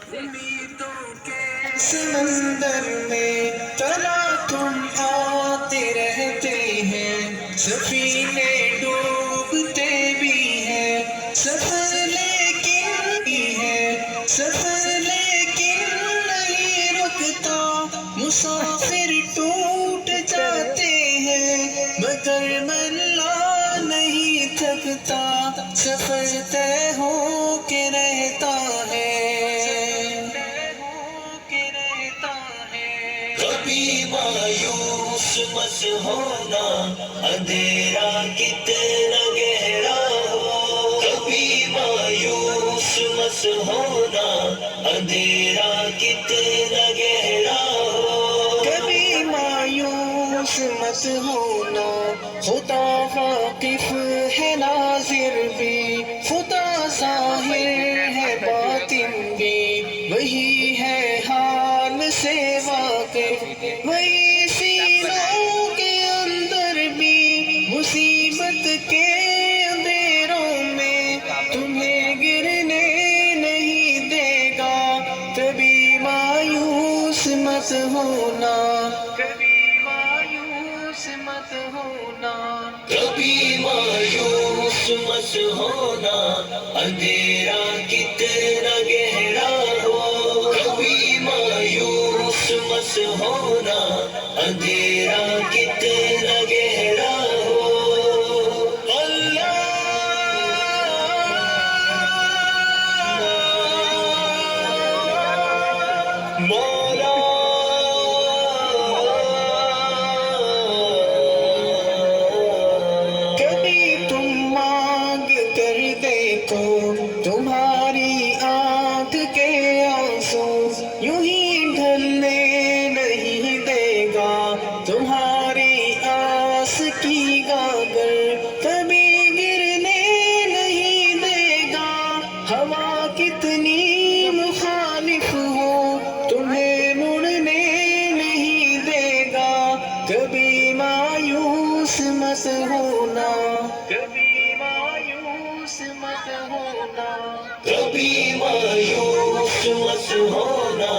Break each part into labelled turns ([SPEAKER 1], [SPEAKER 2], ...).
[SPEAKER 1] امیدوں کے سمندر میں تلا تم آتے رہتے ہیں، سفینے ڈوبتے بھی ہیں، سفر لیکن بھی ہے، سفر لیکن نہیں رکتا، مسافر ٹوٹ جاتے ہیں مگر ملا نہیں تھکتا، سفر طے ہو کے رہتا ہے۔ کبھی مایوس مت ہونا، اندھیرا کتنا گہرا ہو، کبھی مایوس مت ہونا، اندھیرا کتنا گہرا ہو، کبھی مایوس مت ہونا، خدا واقف ہے ناظر بھی، خدا ظاہر ہے باطن بھی، وہی ہے حال سے واقف، وہی سینوں کے اندر بھی، مصیبت کے اندھیروں میں تمہیں گرنے نہیں دے گا، کبھی مایوس مت ہونا، کبھی مایوس مت ہونا، کبھی مایوس مت ہونا، اندھیرا کتنا گہرا ہو، کبھی مایوس مت ہونا، اندھیرا کتنا گہرا ہو، مولا کبھی تم مانگ کر دیکھو، تمہاری آنکھ کے آنسو یوں ہی ڈھلنے نہیں دے گا، تمہاری آس کی گاگر کبھی گرنے نہیں دے گا، ہوا کتنی مخالف ہو تمہیں مڑنے نہیں دے گا، کبھی مایوس مت ہونا، کبھی مایوس مت ہونا، کبھی مایوس مت ہونا،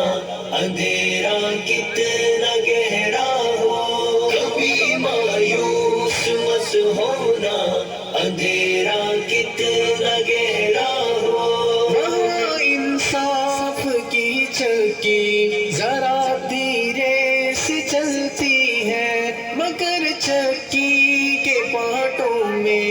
[SPEAKER 1] اندھیرا کتنا گہرا ہو، کبھی مایوس مت ہونا، اندھیرا کتنا گہرا ہو، وہاں انصاف کی چکی ذرا دھیرے سے چلتی ہے، مگر چکی کے پانٹوں میں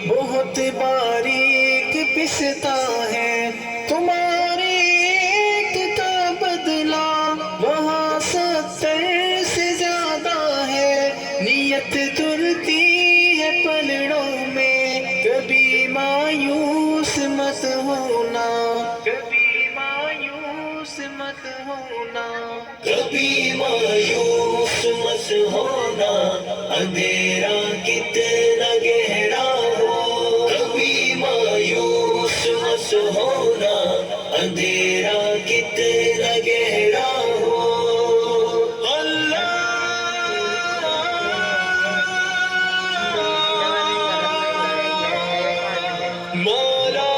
[SPEAKER 1] بہت باریک پستا ہے، تمہارے ایک کا بدلہ وہاں 70 سے زیادہ ہے، نیت تلتی ہے پلڑوں میں، کبھی مایوس مت ہونا، کبھی مایوس مت ہونا، کبھی مایوس مت ہونا، اندھیرا کتنا گہرا ہو، کبھی مایوس مت ہونا، اندھیرا کتنا گہرا ہو، مولا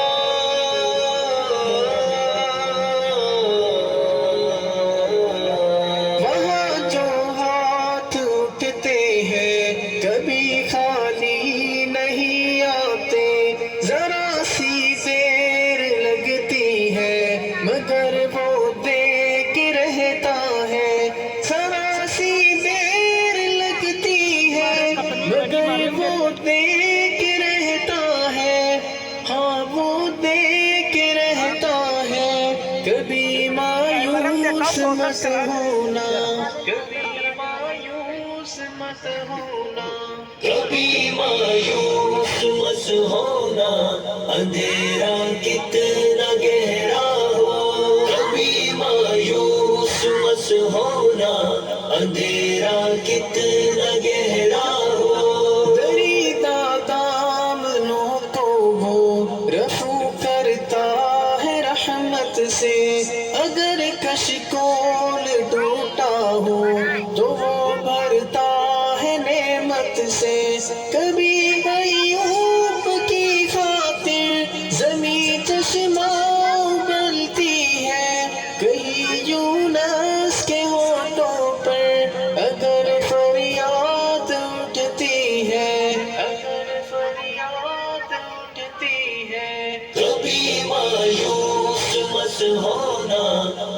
[SPEAKER 1] وہاں جو ہاتھ اٹھتے ہیں کبھی خالی نہیں آتے، ذرا سی دیر لگتی ہے مگر وہ دے کے رہتا ہے، ذرا سی دیر لگتی ہے مگر وہ دے کے رہتا ہے، ہاں وہ دے کے رہتا ہے، کبھی مایوس مت ہونا، کبھی مایوس مت ہونا، کبھی مایوس مت ہونا، اندھیرا کتنا گہرا ہو، کبھی مایوس مت ہونا، اندھیرا کتنا گہرا ہو، دریدہ دامنوں کو وہ رفو کرتا ہے رحمت سے، اگر کشکول ٹوٹا ہو تو وہ بھرتا ہے نعمت سے، کبھی ایوب کی خاطر زمیں چشمہ ہونا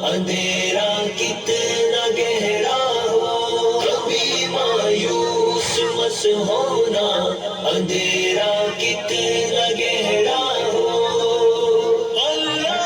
[SPEAKER 1] اندھیرا کتنا گہرا ہو، کبھی مایوس مت ہونا اندھیرا کتنا گہرا ہو۔ اللہ